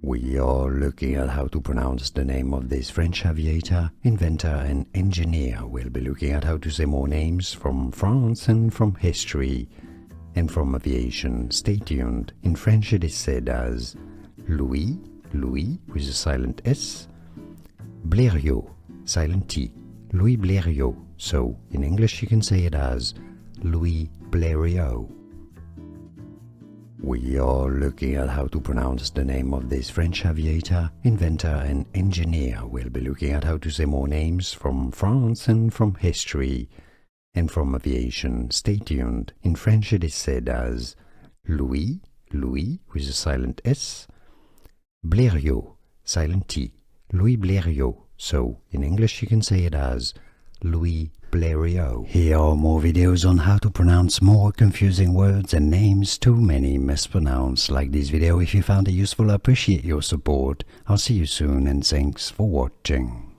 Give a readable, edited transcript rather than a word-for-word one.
We are looking at how to pronounce the name of this French aviator, inventor and engineer. We'll be looking at how to say more names from France and from history and from aviation. Stay tuned. In French it is said as Louis, Louis with a silent S, Blériot, silent T, Louis Blériot. So in English you can say it as Louis Blériot. We are looking at how to pronounce the name of this French aviator, inventor and engineer. We'll be looking at how to say more names from France and from history and from aviation. Stay tuned. In French it is said as Louis, Louis with a silent S, Blériot, silent T, Louis Blériot. So in English you can say it as Louis Blériot. Here are more videos on how to pronounce more confusing words and names too many mispronounced. Like this video if you found it useful. I appreciate your support. I'll see you soon and thanks for watching.